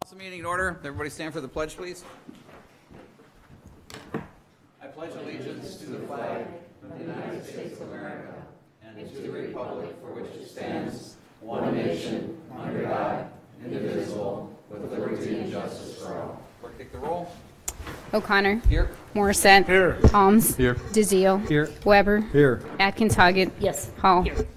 Council meeting in order. Everybody stand for the pledge, please. I pledge allegiance to the flag of the United States of America and to the republic for which it stands, one nation, under God, indivisible, with liberty and justice for all. Clerk, take the roll. O'Connor. Here. Morissette. Here. Alms. Here. DeZio. Here. Weber. Here. Atkins Hoggett. Yes. Hall. Here.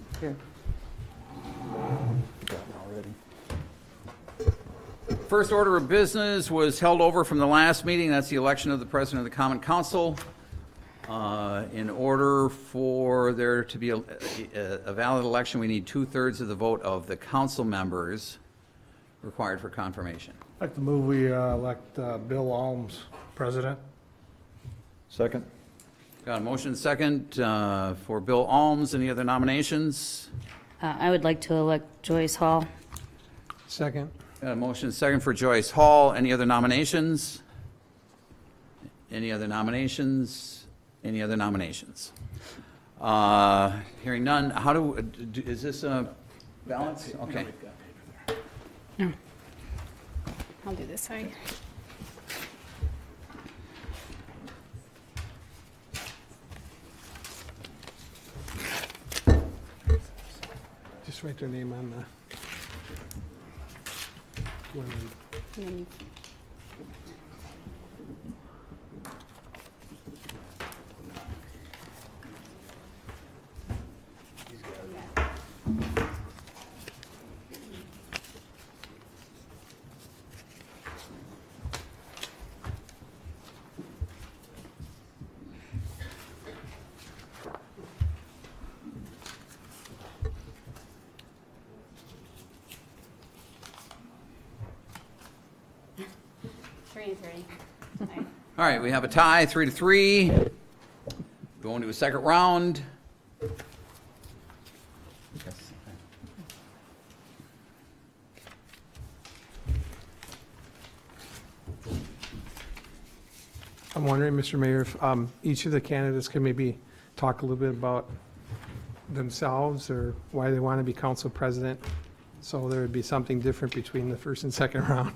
First order of business was held over from the last meeting. That's the election of the President of the Common Council. In order for there to be a valid election, we need 2/3 of the vote of the council members required for confirmation. I'd like to move we elect Bill Alms president. Second. Got a motion second for Bill Alms. Any other nominations? I would like to elect Joyce Hall. Second. Got a motion second for Joyce Hall. Any other nominations? Any other nominations? Any other nominations? Hearing none, how is this a balance? Okay. I'll do this side. Just write their name on the. And then you- Three and three. Aye. All right, we have a tie, 3-3. Going to a second round. I'm wondering, Mr. Mayor, if each of the candidates can maybe talk a little bit about themselves or why they want to be council president, so there would be something different between the first and second round.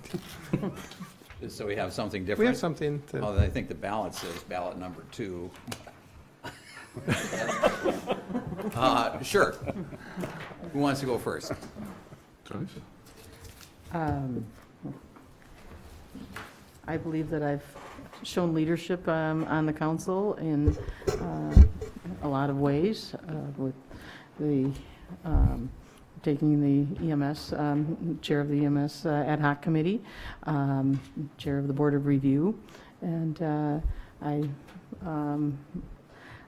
Just so we have something different. We have something to. Although I think the ballot says ballot number 2. Sure. Who wants to go first? I believe that I've shown leadership on the council in a lot of ways with the taking the EMS, chair of the EMS ad hoc committee, chair of the board of review, and I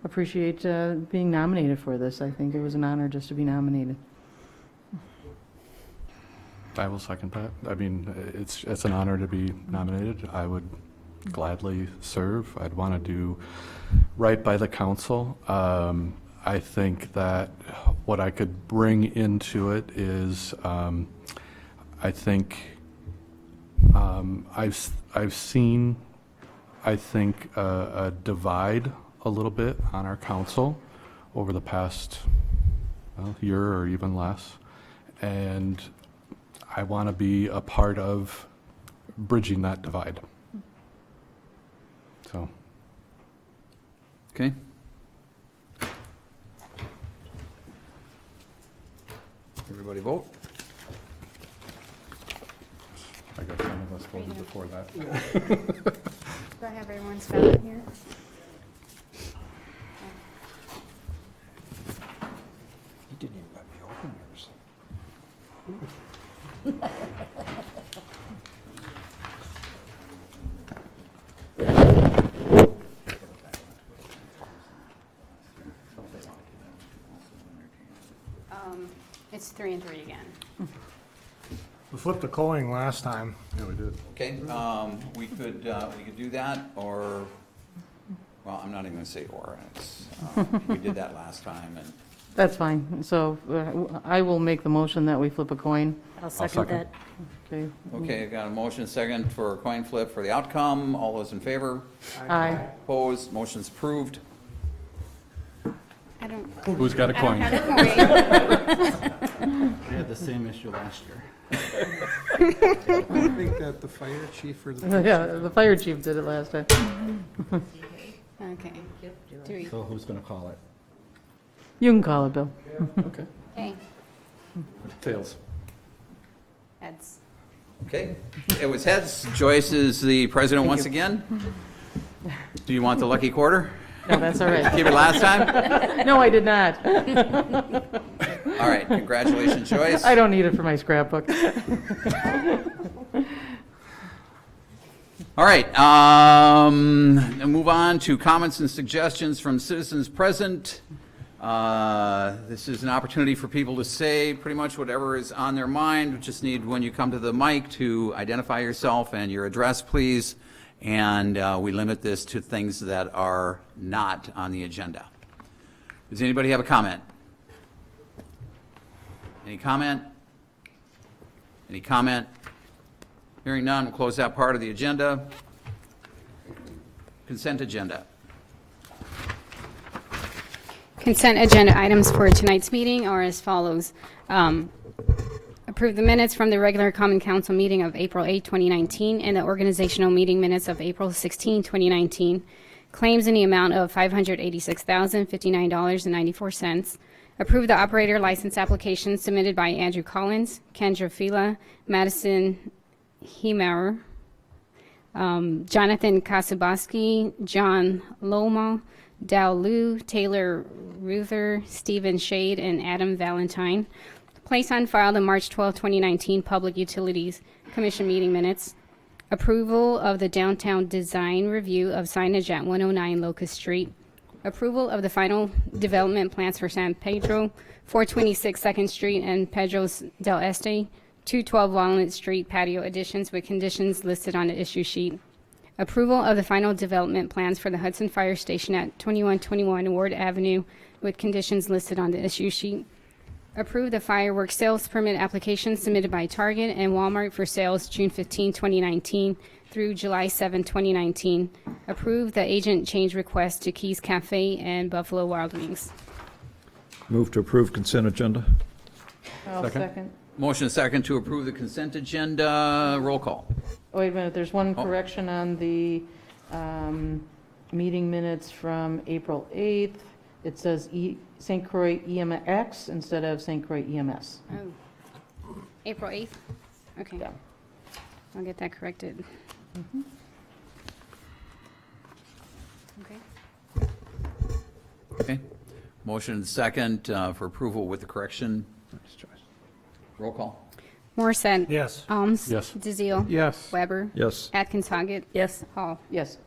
appreciate being nominated for this. I think it was an honor just to be nominated. I will second that. I mean, it's an honor to be nominated. I would gladly serve. I'd want to do right by the council. I think that what I could bring into it is, I think I've seen, I think, a divide a little bit on our council over the past year or even less, and I want to be a part of bridging that divide. So. Okay. Everybody vote. I guess some of us voted before that. Do I have everyone's ballot here? You didn't even let me open yours. It's 3 and 3 again. We flipped a coin last time. Yeah, we did. Okay, we could do that, or, well, I'm not even gonna say or. It's, we did that last time, and That's fine. So I will make the motion that we flip a coin. I'll second second. that. Okay. okay, I got a motion second for a coin flip for the outcome. All those in favor? Aye. Opposed? Motion's approved. I don't, Who's got a I don't coin? have a coin. We had the same issue last year. I think that the fire chief or the. Yeah, the fire chief did it last time. Okay. Do we- So who's going to call it? You can call it, Bill. Okay. Okay, Tails. heads. Okay, it was heads. Joyce is the president once again. Do you want the lucky quarter? No, that's all right. Give it last time? No, I did not. All right, congratulations, Joyce. I don't need it for my scrapbook. All right, and move on to comments and suggestions from citizens present. This is an opportunity for people to say pretty much whatever is on their mind. We just need, when you come to the mic, to identify yourself and your address, please. And we limit this to things that are not on the agenda. Does anybody have a comment? Any comment? Any comment? Hearing none, we'll close that part of the agenda. Consent agenda. Consent agenda items for tonight's meeting are as follows. Approve the minutes from the regular common council meeting of April 8, 2019, and the organizational meeting minutes of April 16, 2019. Claims in the amount of $586,059.94. Approve the operator license application submitted by Andrew Collins, Kendra Fila, Madison Hemauer, Jonathan Kasubaski, John Loma, Dao Lu, Taylor Ruther, Stephen Shade, and Adam Valentine. Place on file the March 12, 2019 Public Utilities Commission meeting minutes. Approval of the downtown design review of signage at 109 Locust Street. Approval of the final development plans for San Pedro, 426 2nd Street and Pedros del Este, 212 Walnut Street patio additions with conditions listed on the issue sheet. Approval of the final development plans for the Hudson Fire Station at 2121 Ward Avenue with conditions listed on the issue sheet. Approve the fireworks sales permit application submitted by Target and Walmart for sales June 15, 2019 through July 7, 2019. Approve the agent change request to Keys Cafe and Buffalo Wild Wings. Move to approve consent agenda. I'll second. Motion and second to approve the consent agenda. Roll call. Oh, wait a minute, there's one correction on the meeting minutes from April 8th. It says St. Croix EMX instead of St. Croix EMS. Oh, April 8th? Okay. Yeah. I'll get that corrected. Okay. Okay. Motion and second for approval with the correction. Roll call. Morissette. Yes. Alms. Yes. DeZiel. Yes. Weber. Yes. Atkins Hoggett. Yes. Hall. Yes.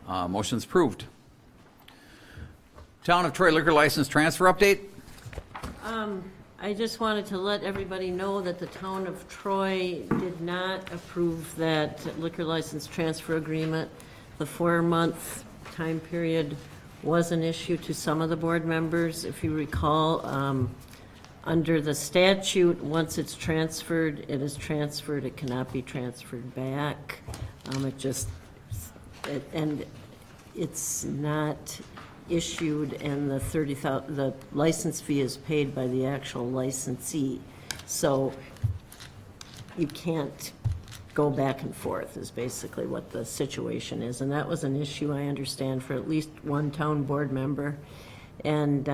Motion's approved. Town of Troy liquor license transfer update. I just wanted to let everybody know that the town of Troy did not approve that liquor license transfer agreement. The 4-month time period was an issue to some of the board members. If you recall, under the statute, once it's transferred, it is transferred. It cannot be transferred back. And it's not issued, and the license fee is paid by the actual licensee. So you can't go back and forth is basically what the situation is. And that was an issue, I understand, for at least one town board member. And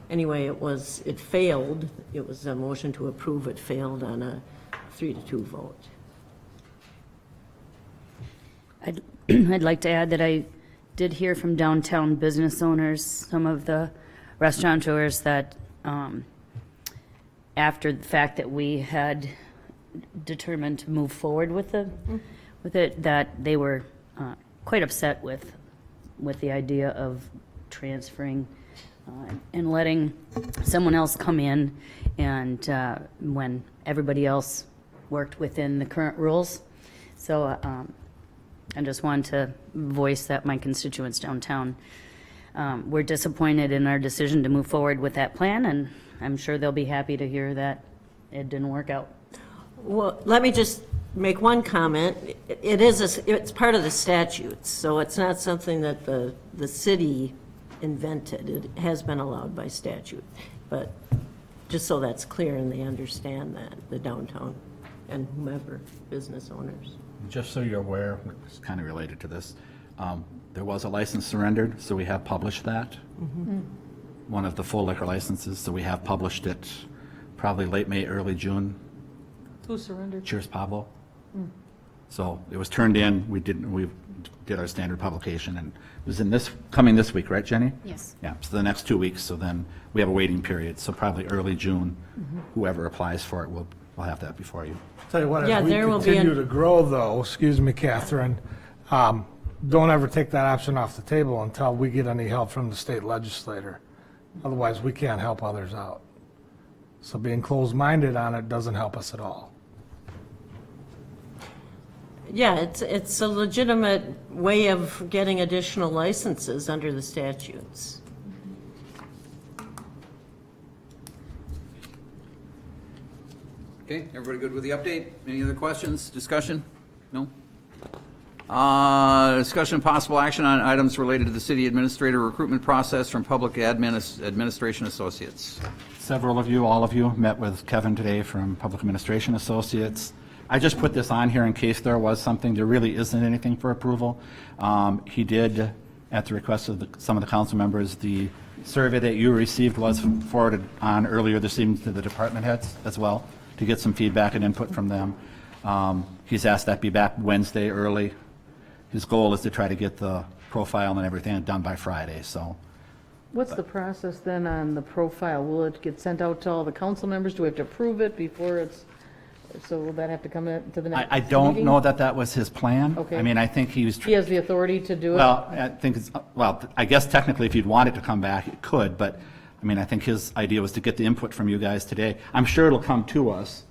anyway, it failed. It was a motion to approve. It failed on a 3-2 vote. I'd like to add that I did hear from downtown business owners, some of the restaurateurs, that after the fact that we had determined to move forward with it, that they were quite upset with the idea of transferring and letting someone else come in, and when everybody else worked within the current rules. So I just wanted to voice that my constituents downtown were disappointed in our decision to move forward with that plan, and I'm sure they'll be happy to hear that it didn't work out. Well, let me just make one comment. It's part of the statutes, so it's not something that the city invented. It has been allowed by statute. But just so that's clear and they understand that, the downtown and whomever, business owners. Just so you're aware, it's kind of related to this, there was a license surrendered, so we have published that. One of the full liquor licenses, so we have published it probably late May, early June. Who surrendered? Cheers Pablo. So it was turned in, we did our standard publication, and it was coming this week, right, Jenny? Yes. Yeah, so the next 2 weeks, so then we have a waiting period, so probably early June, whoever applies for it will have that before you. Tell you what, Yeah, as we there will be continue an- to grow though, excuse me, Catherine, don't ever take that option off the table until we get any help from the state legislator. Otherwise, we can't help others out. So being closed-minded on it doesn't help us at all. Yeah, it's a legitimate way of getting additional licenses under the statutes. Okay, everybody good with the update? Any other questions, discussion? No? Discussion and possible action on items related to the city administrator recruitment process from Public Administration Associates. Several of you, all of you, met with Kevin today from Public Administration Associates. I just put this on here in case there was something. There really isn't anything for approval. He did, at the request of some of the council members, the survey that you received was forwarded on earlier this evening to the department heads as well, to get some feedback and input from them. He's asked that be back Wednesday early. His goal is to try to get the profile and everything done by Friday, so. What's the process then on the profile? Will it get sent out to all the council members? Do we have to approve it before it's, so will that have to come to the next I don't meeting? know that that was his plan. Okay. I mean, I think he was. He has the authority to do it? Well, I think it's, well, I guess technically if you'd want it to come back, it could, but, I mean, I think his idea was to get the input from you guys today. I'm sure it'll come to us.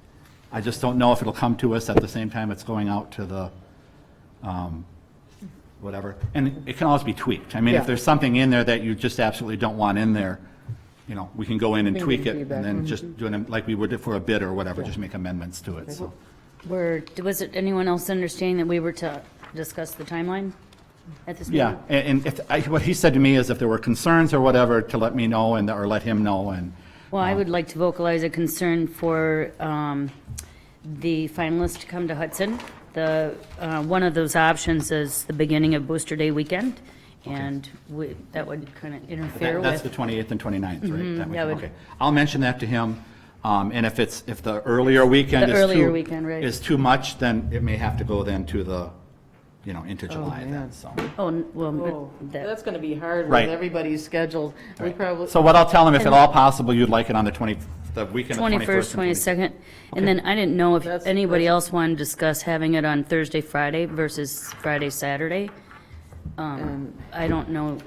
I just don't know if it'll come to us at the same time it's going out to the, whatever. And it can always be tweaked. I mean, Yeah. if there's something in there that you just absolutely don't want in there, you know, we can go in and We can tweak give it feedback. and then just do it like we would for a bid or whatever, just make amendments to it, so. Was it anyone else understanding that we were to discuss the timeline at this meeting? Yeah, and what he said to me is if there were concerns or whatever, to let me know and, or let him know, and, Well, I would like to vocalize a concern for the finalists to come to Hudson. One of those options is the beginning of Booster Day weekend, and that would kind of interfere that's the with. 28th and 29th, right? That weekend? that would- Okay, I'll mention that to him, and if the earlier weekend The is earlier too. weekend, right. Is too much, then it may have to go then to the, you know, into July then, man. so. Oh, that- that's going to be hard with Right. everybody's schedules. We probably, So what I'll tell him, if at all possible, you'd like it on the weekend of 21st, 22nd, and then I didn't know if That's- anybody else wanted to discuss having it on Thursday, Friday versus Friday, Saturday. I don't know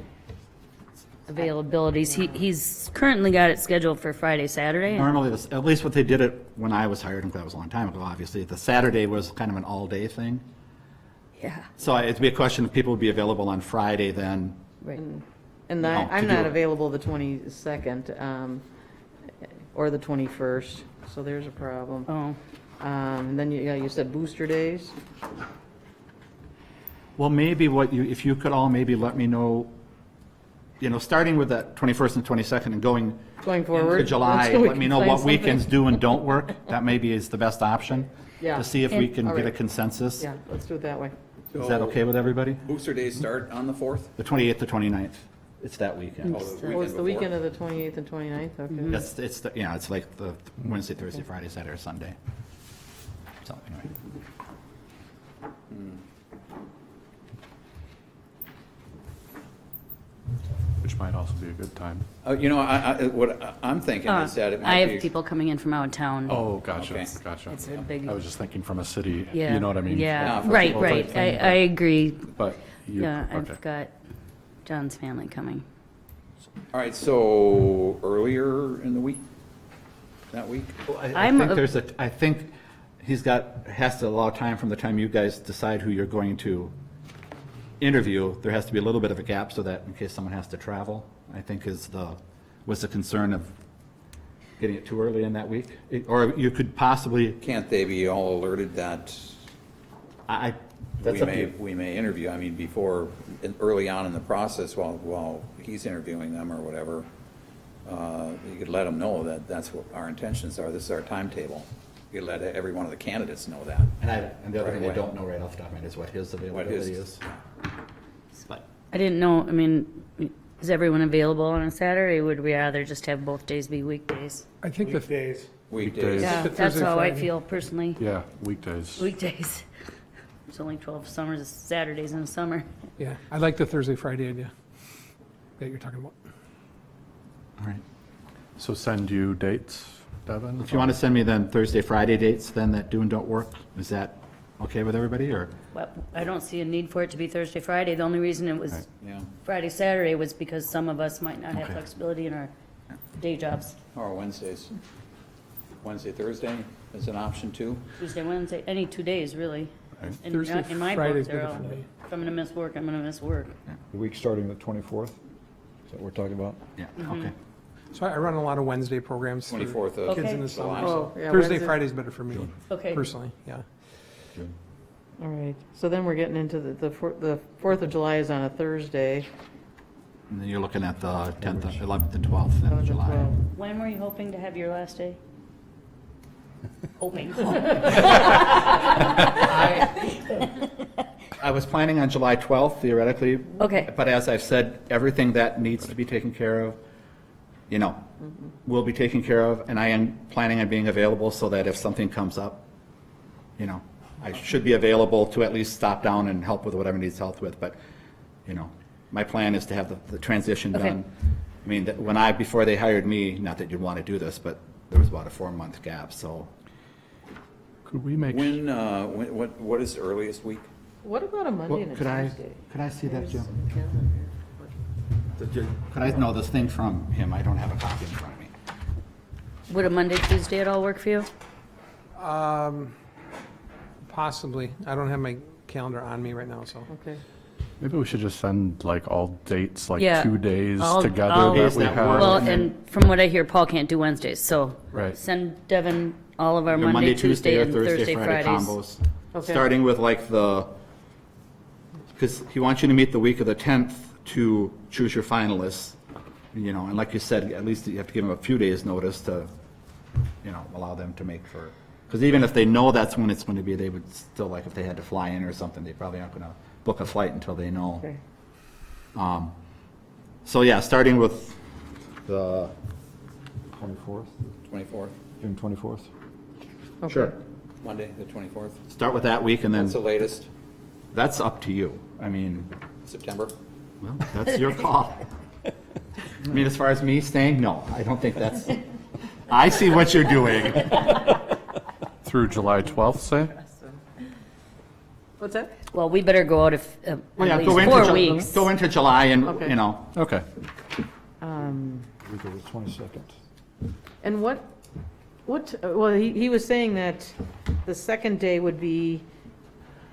availabilities. He's currently got it scheduled for Friday, Saturday. and- Normally, at least what they did it when I was hired, and that was a long time ago, obviously, the Saturday was kind of an all-day thing. Yeah, So it'd be a question if people would be available on Friday then. right. and No, to I'm do not it. available the 22nd or the 21st, so there's a problem. Oh, And then, you said booster days? Well, maybe if you could all maybe let me know, you know, starting with that 21st and 22nd and going Going forward? into July, until we let me can know find what weekends something. do and don't work. That maybe is the best option. Yeah. To see if we And- can all get a right. consensus. Yeah, let's do it that way. Is that okay with everybody? Booster days start on the 4th? The 28th to 29th. It's that weekend. Oh, the Oh, it's weekend the before? weekend of the 28th and 29th, okay. It's like the Wednesday, Thursday, Friday, Saturday, or Sunday. So anyway. Which might also be a good time. You know, what I'm thinking is that it I might have be. people coming in from out of town. Oh, gotcha, Okay. gotcha. It's a big, I was just thinking from a city, yeah. you know what I mean? Yeah, Yeah, right, festival right. type thing, I agree. But you, Yeah, okay. I've got John's family coming. All right, so earlier in the week, that week? I I'm think a- I think has to allow time from the time you guys decide who you're going to interview. There has to be a little bit of a gap so that in case someone has to travel, I think was the concern of getting it too early in that week. Or you could possibly, Can't they be all alerted that, I That's up to you. we may interview, I mean, before, early on in the process, while he's interviewing them or whatever, you could let them know that that's what our intentions are, this is our timetable. You could let every one of the candidates know that. And the other Right thing I away. don't know right off the top of my head is what his What availability his- is. But I didn't know, I mean, is everyone available on a Saturday? Would we rather just have both days be weekdays? I think the, Weekdays. Weekdays. Yeah, the that's Thursday, how I Friday. feel personally. Yeah, weekdays. Weekdays. There's only 12 summers, Saturdays in the summer. yeah, I like the Thursday, Friday idea that you're talking about. all right. So send you dates, Devin? If you want to send me then Thursday, Friday dates, then that do and don't work, is that okay with everybody, or? Well, I don't see a need for it to be Thursday, Friday. The only reason it was Right. Yeah, Friday, Saturday was because some of us might not have Okay. flexibility in our day jobs. or Wednesdays. Wednesday, Thursday is an option too. Tuesday, Wednesday, any 2 days, really. And Thursday, in my book, Friday's they're better all, for me. if I'm gonna miss work, I'm gonna miss work. The week starting the 24th, is that what we're talking about? Yeah, Mm-hmm. okay. So I run a lot of Wednesday programs for 24th of kids in the Okay. summer. Oh, so yeah, Thursday, Wednesday. Friday's better for me, Okay. personally, yeah. All right, so then we're getting into the 4th of July is on a Thursday. And then you're looking at the 10th, 11th, and 12th then 11th of and July. 12th. When were you hoping to have your last day? Hoping. I was planning on July 12th theoretically. Okay. But as I've said, everything that needs to be taken care of, you know, will be taken care of, and I am planning on being available so that if something comes up, you know, I should be available to at least stop down and help with whatever needs help with, but, you know, my plan is to have the transition Okay. done. I mean, before they hired me, not that you'd want to do this, but there was about a 4-month gap, so. Could we make, What is the earliest week? What about a Monday and a Could I Tuesday? see that, Jim? Could I know this thing from him? I don't have a copy in front of me. Would a Monday, Tuesday at all work for you? Possibly. I don't have my calendar on me right now, so. Okay. maybe we should just send like all dates, like Yeah. 2 days I'll- together I'll- that we Days that have. work. Well, and from what I hear, Paul can't do Wednesdays, so. Right. Send Devin all of our Your Monday, Tuesday, or and Thursday, Friday Fridays. combos. Okay. Starting with like because he wants you to meet the week of the 10th to choose your finalists, you know, and like you said, at least you have to give them a few days' notice to, you know, allow them to make for, because even if they know that's when it's going to be, they would still, like, if they had to fly in or something, they probably aren't going to book a flight until they know. Okay. So, yeah, starting with the 24th, 24th, June 24th? Okay. Sure. Monday, the 24th? Start with that week, and then What's the latest? that's up to you. I mean, September? well, that's your call. I mean, as far as me staying, no, I don't think that's, I see what you're doing. Through July 12th, say? What's that? Well, we better go out if, Well, at yeah, least 4 weeks. Go into July and, Okay. you know, Okay. Week of the 22nd. And well, he was saying that the second day would be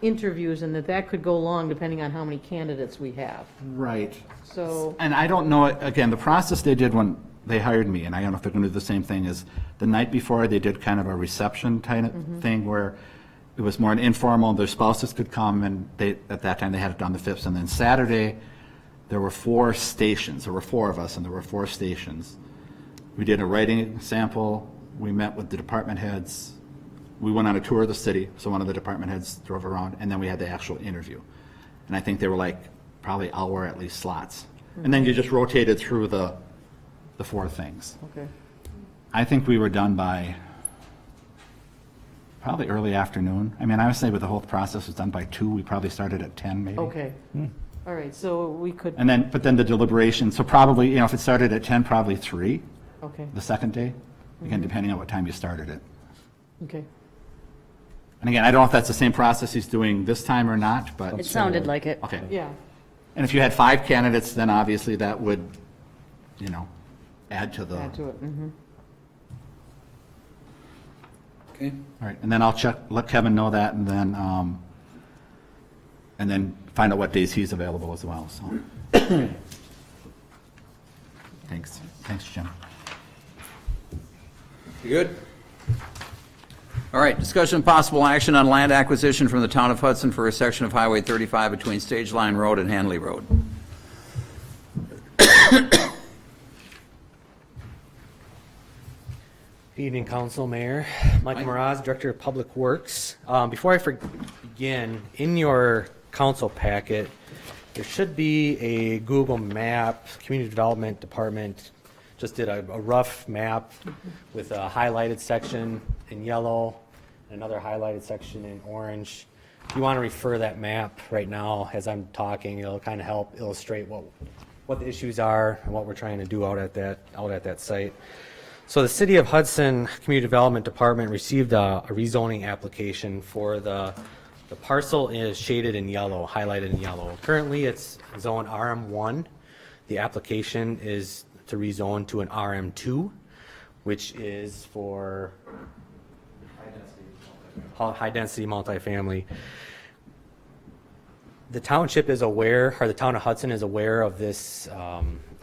interviews and that could go long depending on how many candidates we have. right. So, And I don't know, again, the process they did when they hired me, and I don't know if they're going to do the same thing, is the night before, they did kind of a reception kind of thing where it was more an informal, their spouses could come, and they, at that time, they had it on the 5th. And then Saturday, there were 4 stations. There were 4 of us, and there were 4 stations. We did a writing sample. We met with the department heads. We went on a tour of the city, so one of the department heads drove around, and then we had the actual interview. And I think they were like probably hour at least slots. And then you just rotated through the 4 things. okay. I think we were done by probably early afternoon. I mean, I would say with the whole process was done by 2. We probably started at 10 maybe. Okay. All right, so we could, And then, but then the deliberation, so probably, you know, if it started at 10, probably 3 okay, the second day, again, depending on what time you started it. okay. And again, I don't know if that's the same process he's doing this time or not, but. It sounded like it. Okay. Yeah, And if you had 5 candidates, then obviously that would, you know, add to the. add to it, Okay. All right, and then I'll let Kevin know that, and then find out what days he's available as well, so. Thanks, Jim. You good? All right, discussion and possible action on land acquisition from the town of Hudson for a section of Highway 35 between Stage Line Road and Hanley Road. Good evening, Council, Mayor. Michael Mraz, Director of Public Works. Before I begin, in your council packet, there should be a Google map. Community Development Department just did a rough map with a highlighted section in yellow, another highlighted section in orange. If you want to refer that map right now as I'm talking, it'll kind of help illustrate what the issues are and what we're trying to do out at that site. So the City of Hudson Community Development Department received a rezoning application for the parcel is shaded in yellow, highlighted in yellow. Currently, it's zone RM1. The application is to rezone to an RM2, which is for high-density multifamily. The township is aware, or the town of Hudson is aware of this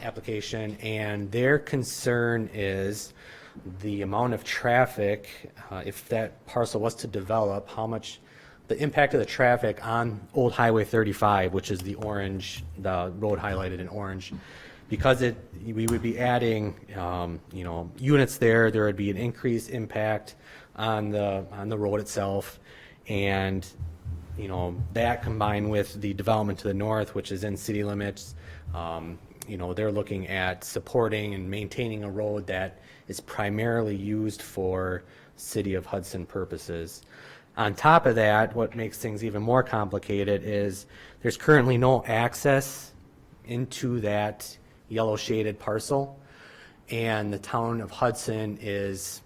application, and their concern is the amount of traffic, if that parcel was to develop, how much the impact of the traffic on Old Highway 35, which is the orange, the road highlighted in orange. Because we would be adding, units there, there would be an increased impact on the road itself, and that combined with the development to the north, which is in city limits, they're looking at supporting and maintaining a road that is primarily used for City of Hudson purposes. On top of that, what makes things even more complicated is there's currently no access into that yellow shaded parcel, and the town of Hudson is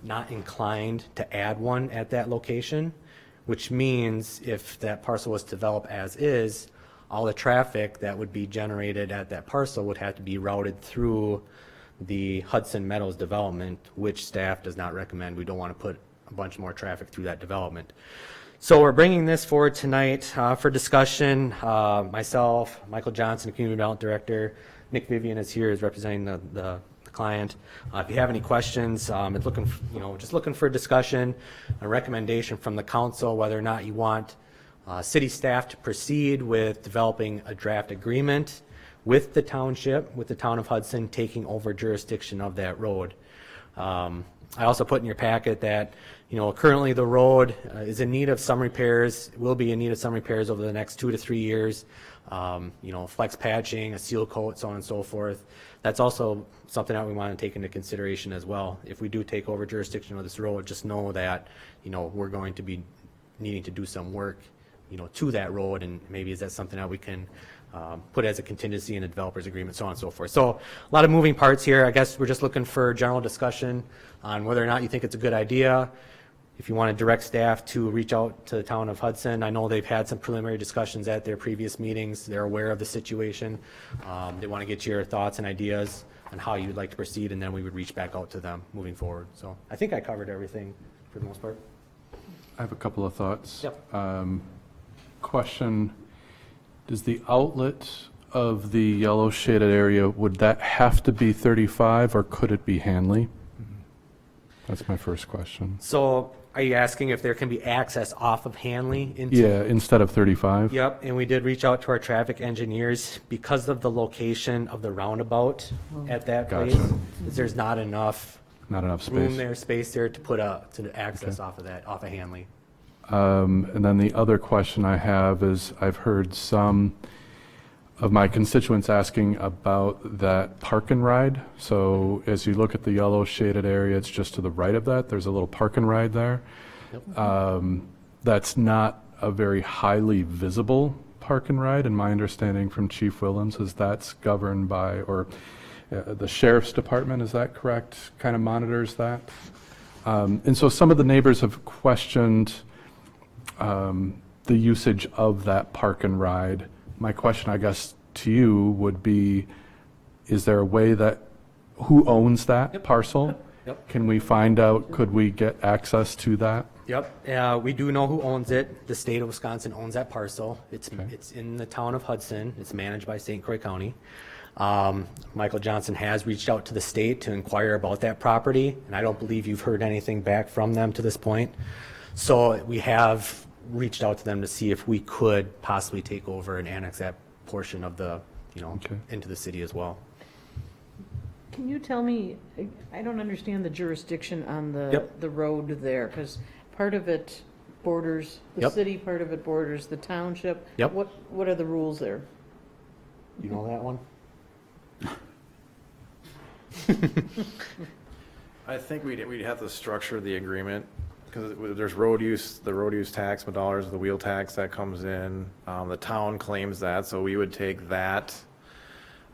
not inclined to add one at that location, which means if that parcel was developed as is, all the traffic that would be generated at that parcel would have to be routed through the Hudson Meadows development, which staff does not recommend. We don't want to put a bunch more traffic through that development. So we're bringing this forward tonight for discussion. Myself, Michael Johnson, Community Development Director, Nick Vivian is here, is representing the client. If you have any questions, it's looking, just looking for a discussion, a recommendation from the council, whether or not you want city staff to proceed with developing a draft agreement with the township, with the town of Hudson taking over jurisdiction of that road. I also put in your packet that, currently the road is in need of some repairs, will be in need of some repairs over the next 2 to 3 years. Flex patching, a seal coat, so on and so forth. That's also something that we want to take into consideration as well. If we do take over jurisdiction of this road, just know that, we're going to be needing to do some work, to that road, and maybe is that something that we can put as a contingency in a developer's agreement, so on and so forth. So a lot of moving parts here. I guess we're just looking for general discussion on whether or not you think it's a good idea. If you want to direct staff to reach out to the town of Hudson, I know they've had some preliminary discussions at their previous meetings. They're aware of the situation. They want to get your thoughts and ideas on how you'd like to proceed, and then we would reach back out to them moving forward. So I think I covered everything for the most part. I have a couple of thoughts. Yep. Question, does the outlet of the yellow shaded area, would that have to be 35 or could it be Hanley? That's my first question. So are you asking if there can be access off of Hanley into? Yeah, instead of 35? Yep, and we did reach out to our traffic engineers because of the location of the roundabout at that place. Gotcha. There's not enough space. space there to put to access off of Hanley. And then the other question I have is, I've heard some of my constituents asking about that park and ride. So as you look at the yellow shaded area, it's just to the right of that. There's a little park and ride there. Yep. That's not a very highly visible park and ride, and my understanding from Chief Willems is that's governed by, or the Sheriff's Department, is that correct? Kind of monitors that. And so some of the neighbors have questioned the usage of that park and ride. My question, I guess, to you would be, is there a way that, who owns that parcel? Yep. Can we find out, could we get access to that? Yep, we do know who owns it. The state of Wisconsin owns that parcel. It's in the town of Hudson. It's managed by St. Croix County. Michael Johnson has reached out to the state to inquire about that property, and I don't believe you've heard anything back from them to this point. So we have reached out to them to see if we could possibly take over and annex that portion of the, Okay. into the city as well. Can you tell me, I don't understand the jurisdiction on Yep. the road there, because part of it borders the Yep. city, part of it borders the township. Yep. What are the rules there? You know that one? I think we'd have to structure the agreement, because there's road use, the road use tax, $1, the wheel tax that comes in. The town claims that, so we would take that.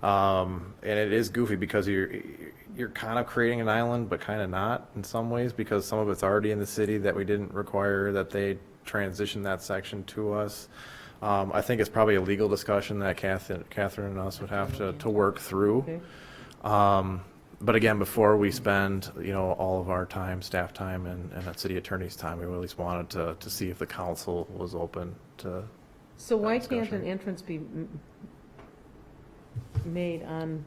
And it is goofy because you're kind of creating an island, but kind of not in some ways, because some of it's already in the city that we didn't require that they transition that section to us. I think it's probably a legal discussion that Catherine and us would have to work through. Okay. But again, before we spend, all of our time, staff time, and that city attorney's time, we at least wanted to see if the council was open to. So why that can't discussion. an entrance be made on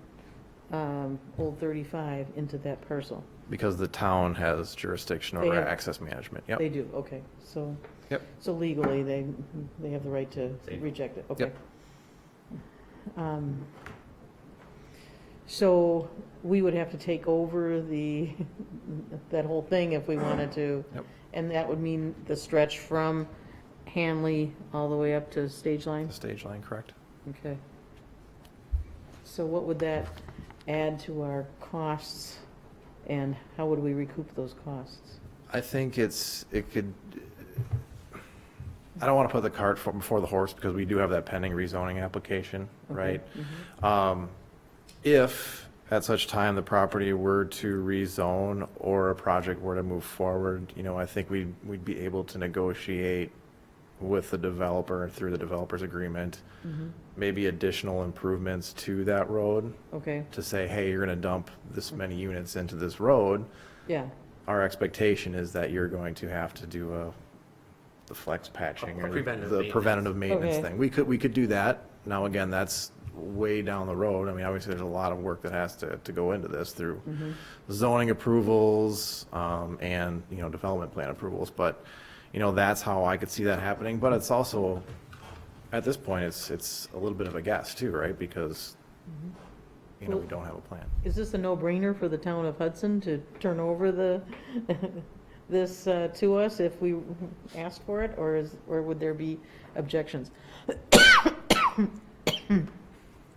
Old 35 into that parcel? Because the town has jurisdiction They over have- access management. Yep. They do, okay, so. Yep. So legally, they have the right to reject it, okay. Yep. So we would have to take over that whole thing if we wanted to? Yep. And that would mean the stretch from Hanley all the way up to Stage Line? The stage line, correct? Okay. So what would that add to our costs, and how would we recoup those costs? I think it could, I don't want to put the cart before the horse, because we do have that pending rezoning application, right? If at such time the property were to rezone or a project were to move forward, I think we'd be able to negotiate with the developer through the developer's agreement, maybe additional improvements to that road Okay, to say, hey, you're going to dump this many units into this road. yeah, Our expectation is that you're going to have to do the flex patching A or preventative the maintenance. preventative maintenance Okay. thing. We could do that. Now, again, that's way down the road. I mean, obviously, there's a lot of work that has to go into this through zoning approvals, and, development plan approvals. But, that's how I could see that happening. But it's also, at this point, it's a little bit of a guess too, right? Because, we don't have a plan. Is this a no-brainer for the town of Hudson to turn over this to us if we asked for it, or would there be objections?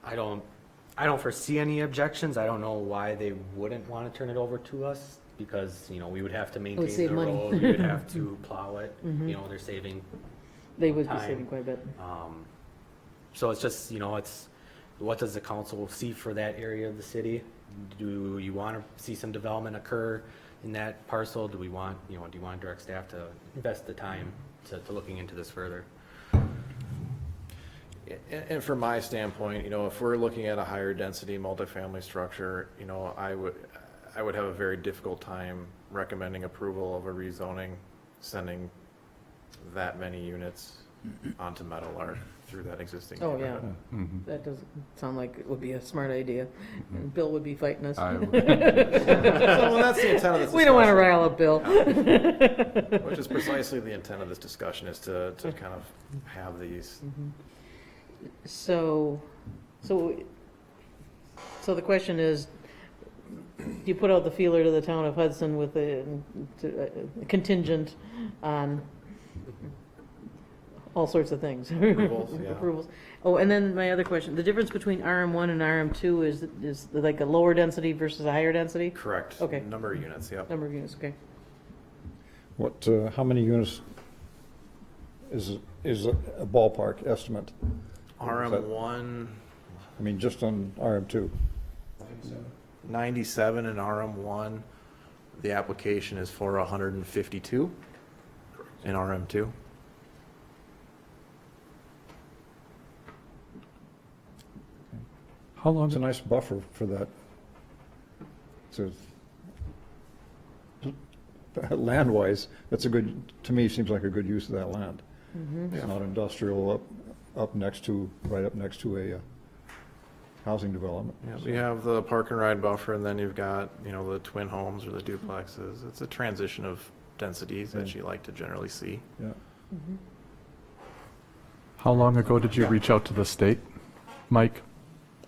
I don't foresee any objections. I don't know why they wouldn't want to turn it over to us, because, we would have to maintain save the money. road, we would have to plow it, they're saving. They would be Time. saving quite a bit. So it's just, it's, what does the council see for that area of the city? Do you want to see some development occur in that parcel? Do we want, do you want direct staff to invest the time to looking into this further? And from my standpoint, if we're looking at a higher density multifamily structure, I would have a very difficult time recommending approval of a rezoning, sending that many units onto Meadowlark through that existing Oh, yeah. neighborhood. That doesn't sound like it would be a smart idea, and Bill would be fighting us. I would- Well, that's the intent of this We don't want to discussion. rile up Bill. Which is precisely the intent of this discussion, is to kind of have these. So the question is, you put out the feeler to the town of Hudson with a contingent on all sorts of things. Approvals, yeah. Approvals. Oh, and then my other question, the difference between RM1 and RM2 is like a lower density versus a higher density? Correct. Okay. Number of units, yep. Number of units, okay. How many units is a ballpark estimate? RM1, I mean, just on RM2. 97 in RM1. The application is for 152 in RM2. How long, It's a nice buffer for that. Land-wise, that's to me, seems like a good use of that land. It's not industrial right up next to housing development. Yeah, we have the park and ride buffer, and then you've got, the twin homes or the duplexes. It's a transition of densities that you like to generally see. Yeah. How long ago did you reach out to the state, Mike?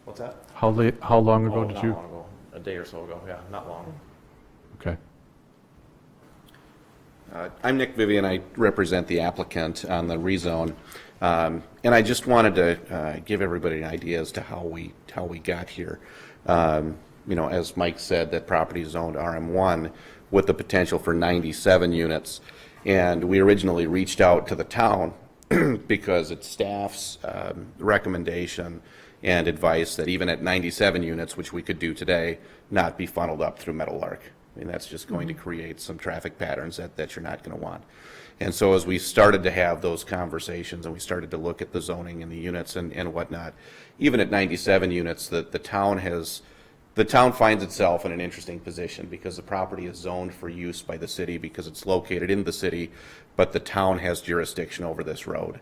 What's that? How long ago Oh, did not you? long ago. A day or so ago, yeah, not long. Okay. I'm Nick Vivian. I represent the applicant on the rezone. And I just wanted to give everybody an idea as to how we got here. As Mike said, that property is zoned RM1 with the potential for 97 units. And we originally reached out to the town because it's staff's recommendation and advice that even at 97 units, which we could do today, not be funneled up through Meadowlark. I mean, that's just going to create some traffic patterns that you're not going to want. And so as we started to have those conversations and we started to look at the zoning and the units and whatnot, even at 97 units, the town finds itself in an interesting position because the property is zoned for use by the city because it's located in the city, but the town has jurisdiction over this road.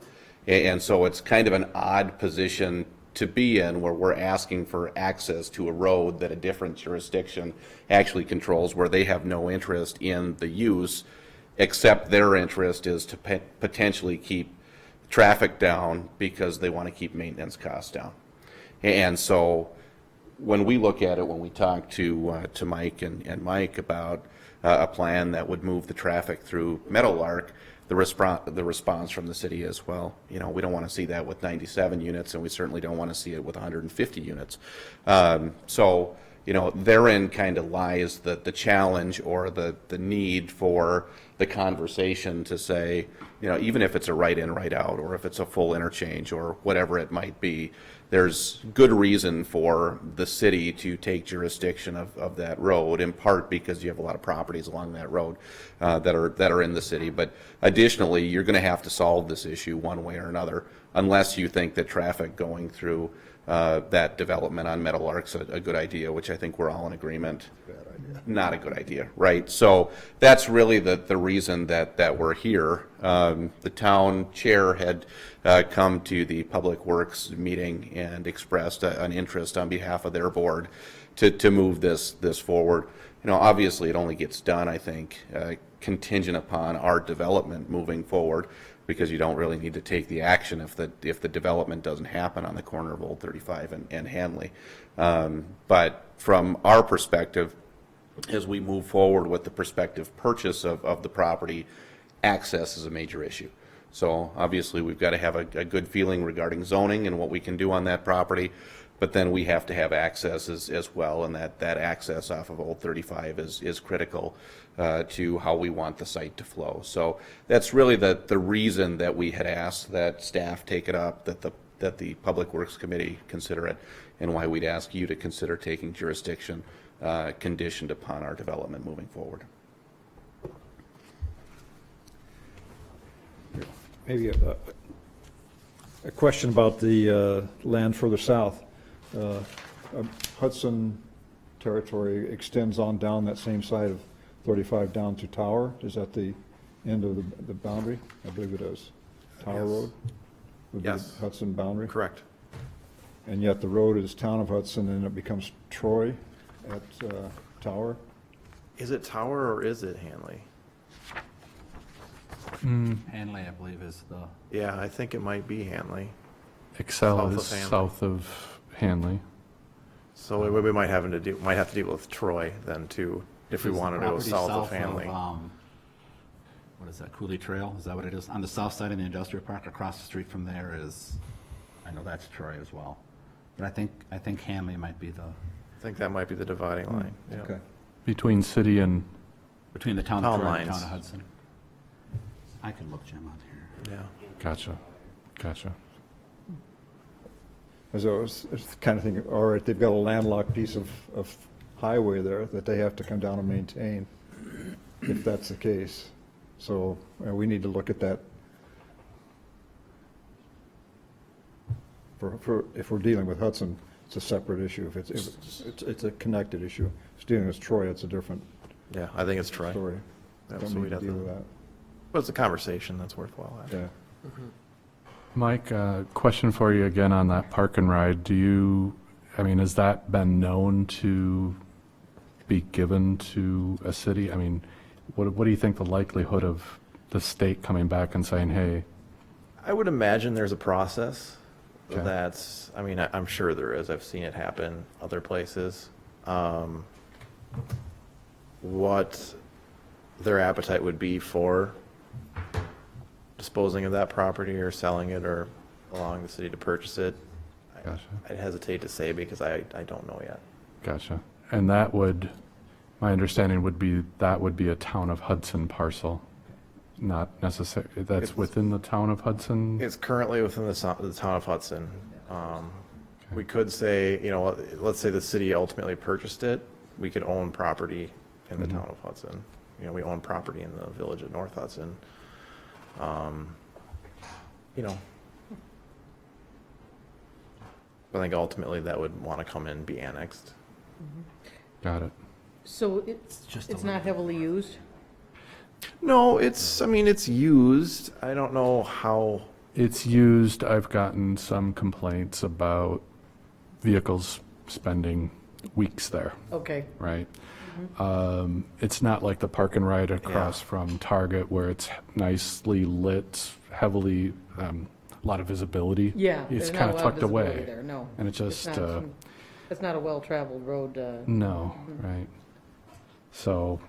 And so it's kind of an odd position to be in where we're asking for access to a road that a different jurisdiction actually controls, where they have no interest in the use, except their interest is to potentially keep traffic down because they want to keep maintenance costs down. And so when we look at it, when we talk to Mike and Mike about a plan that would move the traffic through Meadowlark, the response from the city is, well, we don't want to see that with 97 units, and we certainly don't want to see it with 150 units. So, therein kind of lies the challenge or the need for the conversation to say, even if it's a right in, right out, or if it's a full interchange or whatever it might be, there's good reason for the city to take jurisdiction of that road, in part because you have a lot of properties along that road that are in the city. But additionally, you're going to have to solve this issue one way or another, unless you think that traffic going through that development on Meadowlark's a good idea, which I think we're all in agreement. Not a good idea, right? So that's really the reason that we're here. The town chair had come to the Public Works meeting and expressed an interest on behalf of their board to move this forward. Obviously it only gets done, I think, contingent upon our development moving forward, because you don't really need to take the action if the development doesn't happen on the corner of Old 35 and Hanley. But from our perspective, as we move forward with the prospective purchase of the property, access is a major issue. So obviously we've got to have a good feeling regarding zoning and what we can do on that property, but then we have to have access as well, and that access off of Old 35 is critical to how we want the site to flow. So that's really the reason that we had asked that staff take it up, that the Public Works Committee consider it, and why we'd ask you to consider taking jurisdiction conditioned upon our development moving forward. Maybe a question about the land further south. Hudson territory extends on down that same side of 35 down to Tower. Is that the end of the boundary? I believe it is. Tower Yes. Road? Would be Yes. the Hudson boundary? Correct. And yet the road is Town of Hudson, and it becomes Troy at Tower? Is it Tower or is it Hanley? Hanley, I believe, is the. Yeah, I think it might be Hanley. Excel South is of Hanley. south of Hanley. So we might have to deal with Troy then too, if we wanted to go south of Hanley. What is that, Cooley Trail? Is that what it is? On the south side of the industrial park, across the street from there is, I know that's Troy as well. But I think Hanley might be I think that might be the dividing line. Yeah. Okay. Between city and, between the town of Town Troy and the lines. town of Hudson. I can look, Jim, on here. Yeah. gotcha. As I was kind of thinking, all right, they've got a landlocked piece of highway there that they have to come down and maintain, if that's the case. So we need to look at that. If we're dealing with Hudson, it's a separate issue. If it's a connected issue. If it's dealing with Troy, it's a different Yeah, I think it's Troy. story. Yeah, Don't so need we'd to have deal to- with that. But it's a conversation that's worthwhile having. Yeah. Mike, question for you again on that park and ride. Do you I mean, has that been known to be given to a city? I mean, what do you think the likelihood of the state coming back and saying, hey, I would imagine there's a process Okay. that's, I mean, I'm sure there is. I've seen it happen other places. What their appetite would be for disposing of that property or selling it or allowing the city to purchase it, Gotcha. I'd hesitate to say because I don't know yet. Gotcha. And that would, my understanding would be, that would be a town of Hudson parcel, not necessarily, that's It's- within the town of Hudson? It's currently within the town of Hudson. We could say, you know, let's say the city ultimately purchased it, we could own property in the town of Hudson. You know, we own property in the village of North Hudson. You know, I think ultimately that would want to come in and be annexed. Got it. So it's not heavily used? No, I mean, it's used. I don't know how. It's used, I've gotten some complaints about vehicles spending weeks there, Okay. right? It's not like the park and ride across from Target where it's nicely lit, heavily, a lot of visibility. Yeah. It's there's not kind a of lot tucked away. visibility there, no. And it It's just, not it's not a well-traveled road. no, right? So,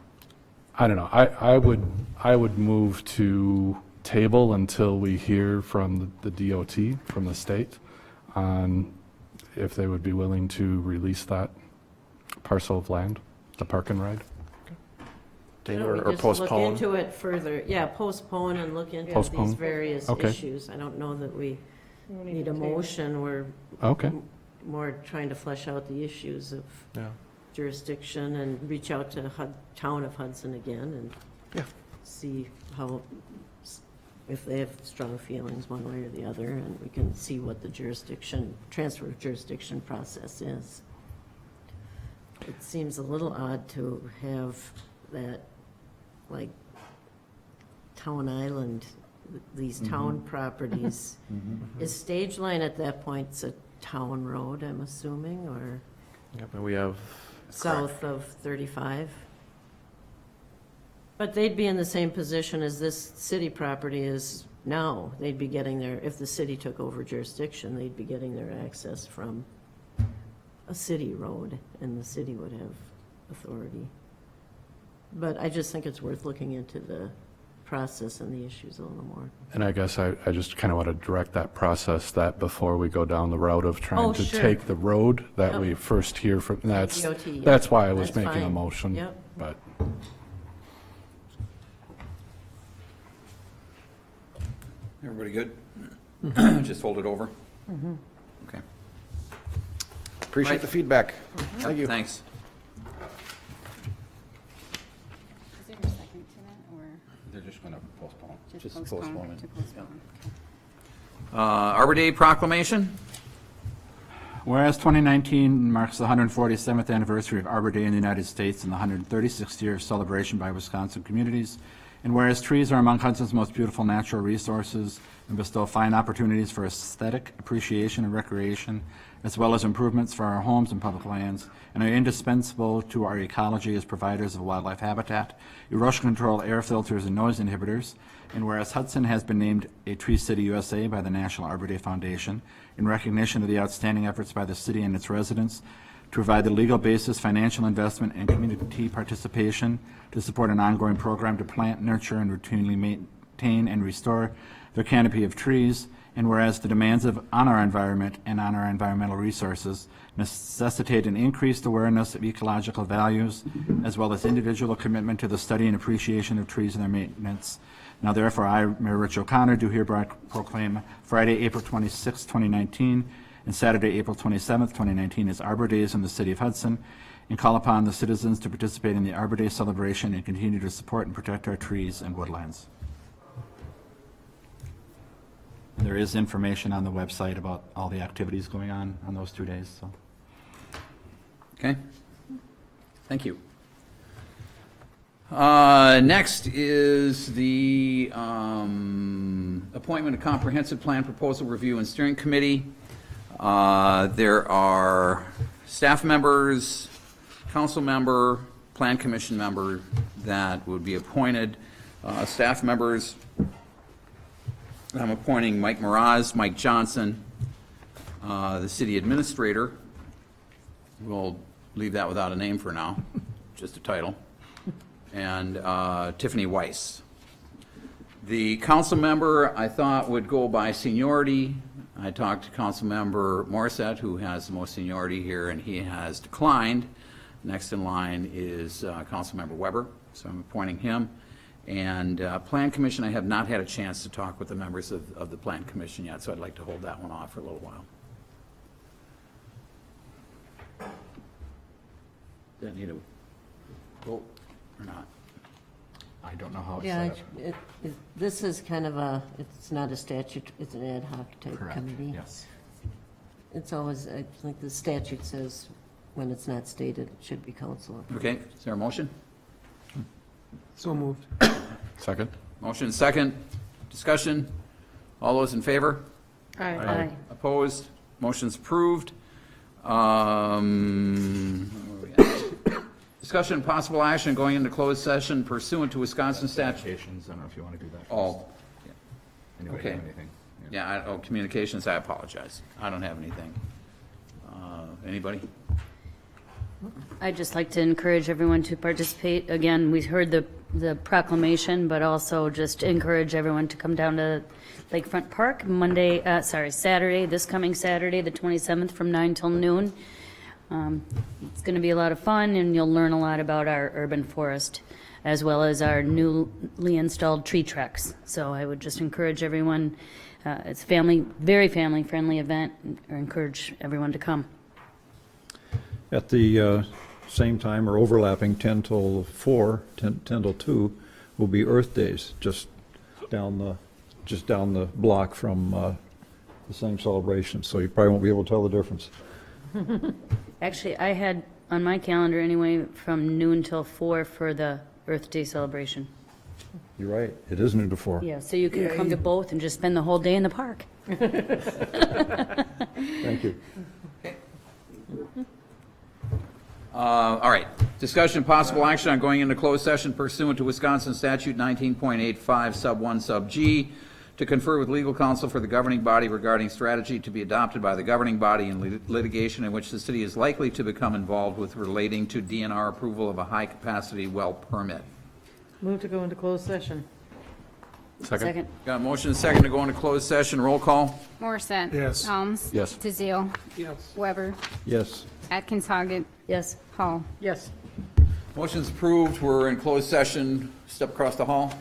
I don't know, I would move to table until we hear from the DOT, from the state, on if they would be willing to release that parcel of land, the park and ride. Why don't Or we just postpone. Look into it further, yeah, postpone and look into Postpone? these various Okay. issues. I don't know that we need a motion, we're Okay, more trying to flesh out the issues of Yeah. jurisdiction and reach out to town of Hudson again and Yeah. see how, if they have strong feelings one way or the other, and we can see what the transfer of jurisdiction process is. It seems a little odd to have that, like, Town Island, these town properties. Is Stage Line at that point a town road, I'm assuming, or Yep, and we have. south of 35? But they'd be in the same position as this city property is now. They'd be getting their, if the city took over jurisdiction, they'd be getting their access from a city road, and the city would have authority. But I just think it's worth looking into the process and the issues a little more. and I guess I just kind of want to direct that process, that before we go down the route of trying Oh, to sure. take the road, that Yep. we first hear from, that's DOT, yep. that's why I was That's making a fine. motion. Yep. But, Everybody good? Just hold it over? Okay. Appreciate Right. the feedback. Thank you. Thanks. Is there a second to that, or They're just going to postpone. just postpone? To postpone. Arbor Day proclamation? Whereas 2019 marks the 147th anniversary of Arbor Day in the United States and the 136th year of celebration by Wisconsin communities, and whereas trees are among Hudson's most beautiful natural resources and bestow fine opportunities for aesthetic appreciation and recreation, as well as improvements for our homes and public lands, and are indispensable to our ecology as providers of wildlife habitat, erosion control, air filters, and noise inhibitors, and whereas Hudson has been named a Tree City USA by the National Arbor Day Foundation in recognition of the outstanding efforts by the city and its residents to provide the legal basis, financial investment, and community participation to support an ongoing program to plant, nurture, and routinely maintain and restore their canopy of trees, and whereas the demands on our environment and on our environmental resources necessitate an increased awareness of ecological values, as well as individual commitment to the study and appreciation of trees and their maintenance. Now therefore, I, Mayor Rich O'Connor, do hereby proclaim Friday, April 26, 2019, and Saturday, April 27, 2019, as Arbor Days in the city of Hudson, and call upon the citizens to participate in the Arbor Day celebration and continue to support and protect our trees and woodlands. There is information on the website about all the activities going on those 2 days, so. Okay. Thank you. Next is the appointment of Comprehensive Plan Proposal Review and Steering Committee. There are staff members, council member, plan commission member that would be appointed. Staff members, I'm appointing Mike Moraz, Mike Johnson, the city administrator. We'll leave that without a name for now, just a title, and Tiffany Weiss. The council member, I thought, would go by seniority. I talked to council member Morissette, who has the most seniority here, and he has declined. Next in line is council member Weber, so I'm appointing him. And plan commission, I have not had a chance to talk with the members of the plan commission yet, so I'd like to hold that one off for a little while. Does that need a vote or not? I don't know how it's Yeah, set up. this is kind of it's not a statute, it's an ad hoc type Correct, committee. yes. It's always, I think the statute says when it's not stated, it should be council. Okay, is there a motion? So moved. Second? Motion second, discussion. All those in favor? Aye. Opposed? Motion's approved. Where we at? Discussion and possible action going into closed session pursuant to Wisconsin statute. Communications, I don't know if you want to do that. Oh, Anybody okay. have anything? yeah, communications, I apologize. I don't have anything. Anybody? I'd just like to encourage everyone to participate. Again, we heard the proclamation, but also just encourage everyone to come down to Lakefront Park Saturday, this coming Saturday, the 27th, from 9 till noon. It's going to be a lot of fun, and you'll learn a lot about our urban forest, as well as our newly installed tree tracks. So I would just encourage everyone, it's very family-friendly event, or encourage everyone to come. At the same time, or overlapping 10 till 4, 10 till 2, will be Earth Days, just down the block from the same celebration, so you probably won't be able to tell the difference. Actually, I had on my calendar anyway, from noon till 4 for the Earth Day celebration. You're right, it is noon to 4. Yeah, so you can come to both and just spend the whole day in the park. Thank you. All right, discussion possible action on going into closed session pursuant to Wisconsin statute 19.85 sub 1 sub G to confer with legal counsel for the governing body regarding strategy to be adopted by the governing body in litigation in which the city is likely to become involved with relating to DNR approval of a high-capacity well permit. Move to go into closed session. Second. Got a motion and a second to go into closed session. Roll call. Morissette. Yes. Helms. Yes. DeZiel. Yes. Weber. Yes. Atkins Hoggett. Yes. Hall. Yes. Motion's approved. We're in closed session. Step across the hall.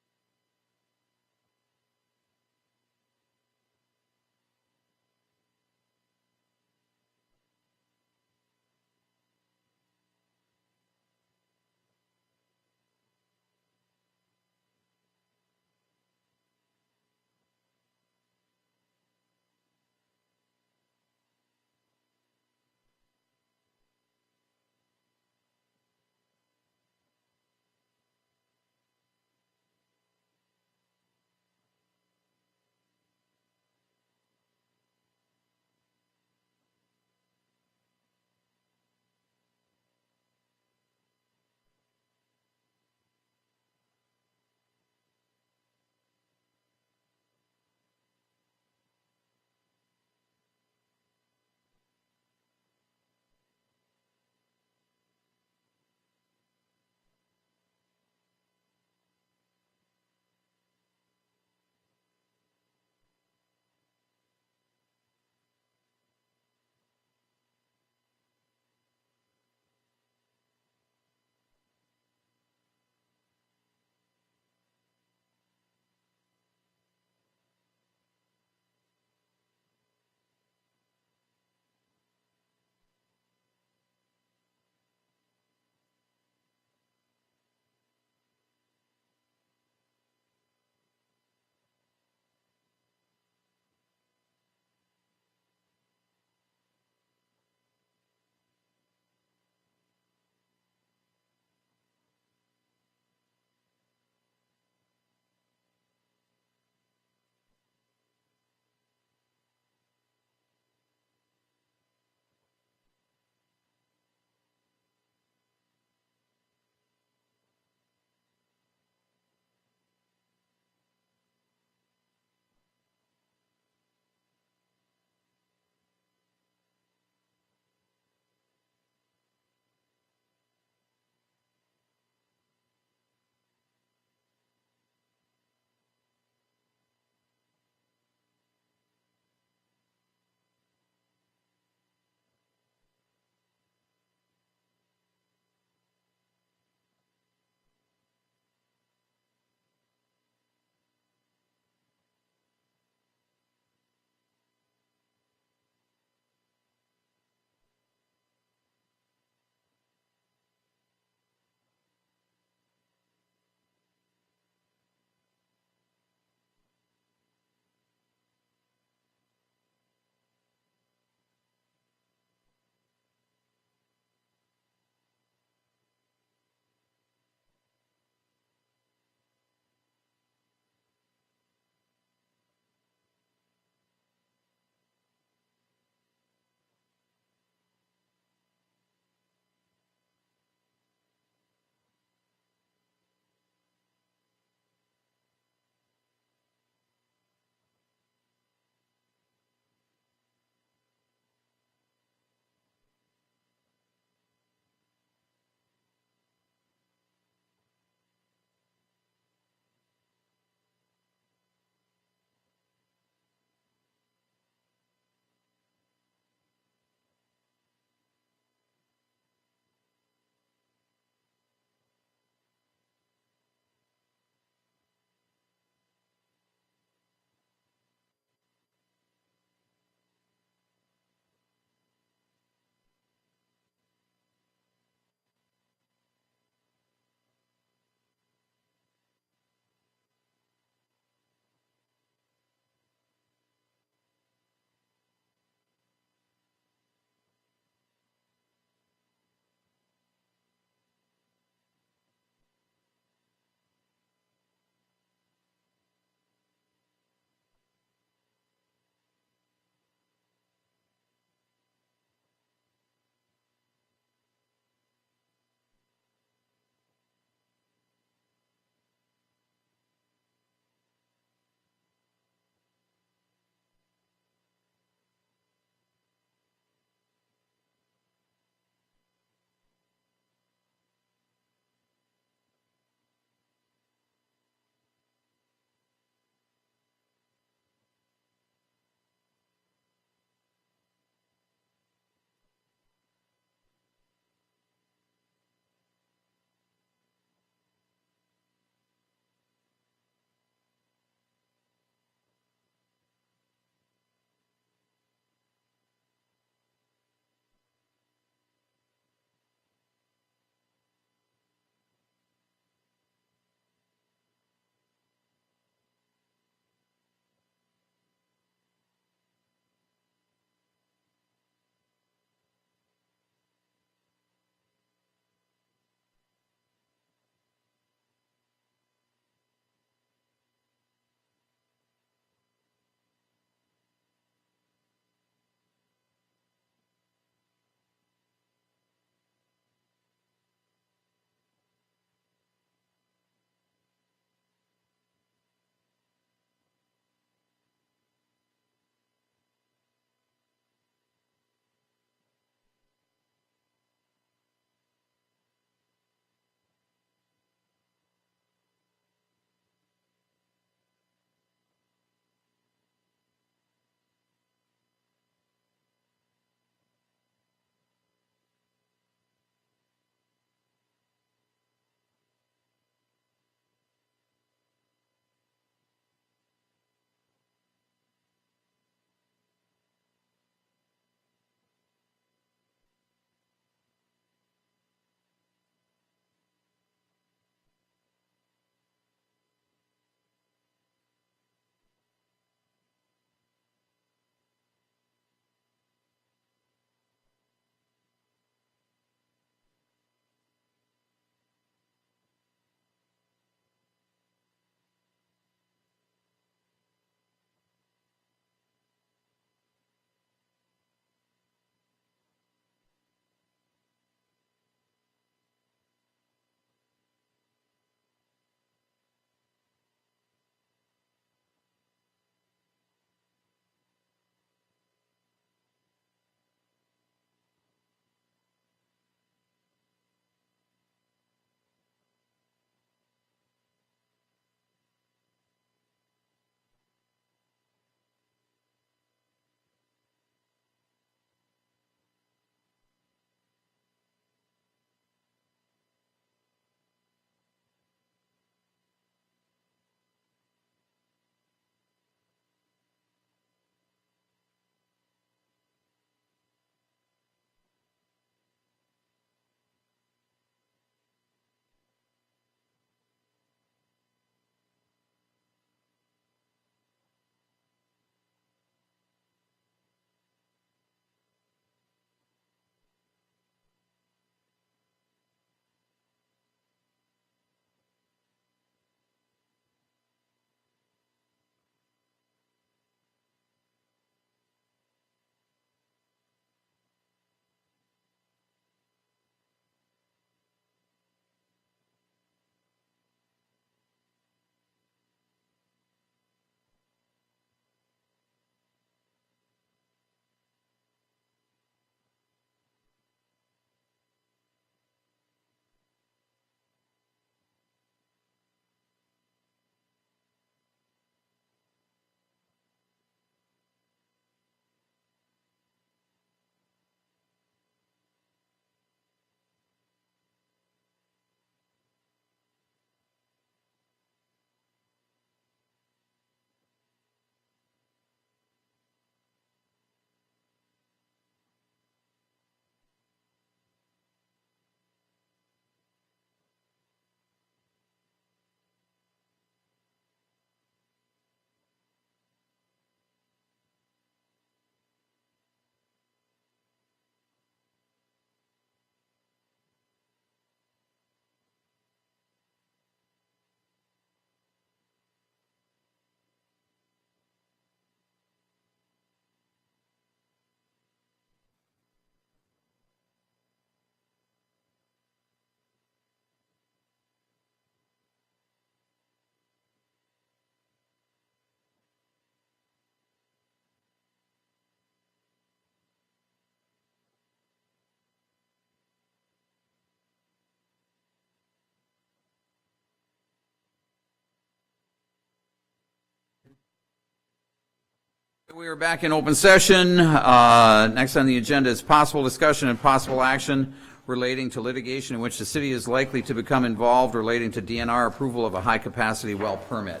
We are back in open session. Next on the agenda is possible discussion and possible action relating to litigation in which the city is likely to become involved relating to DNR approval of a high-capacity well permit.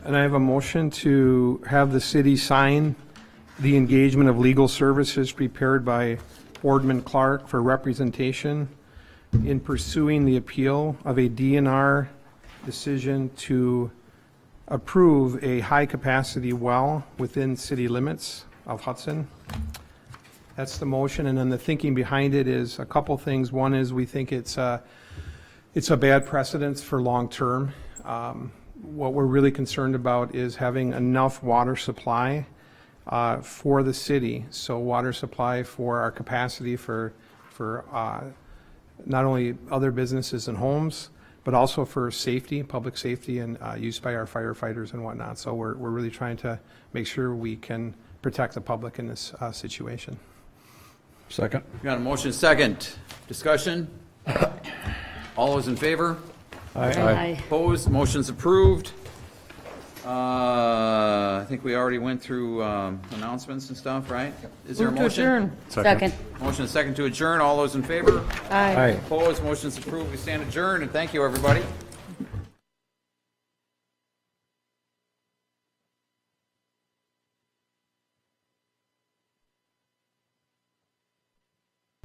And I have a motion to have the city sign the engagement of legal services prepared by Boardman Clark for representation in pursuing the appeal of a DNR decision to approve a high-capacity well within city limits of Hudson. That's the motion, and then the thinking behind it is a couple things. One is we think it's a bad precedence for long-term. What we're really concerned about is having enough water supply for the city. So water supply for our capacity for not only other businesses and homes, but also for safety, public safety, and use by our firefighters and whatnot. So we're really trying to make sure we can protect the public in this situation. Second. Got a motion second. Discussion? All those in favor? Aye. Opposed? Motion's approved. I think we already went through announcements and stuff, right? Is there a Move to motion? adjourn. Second. Motion is second to adjourn. All those in favor? Aye. Opposed? Motion's approved. We stand adjourned, and thank you, everybody.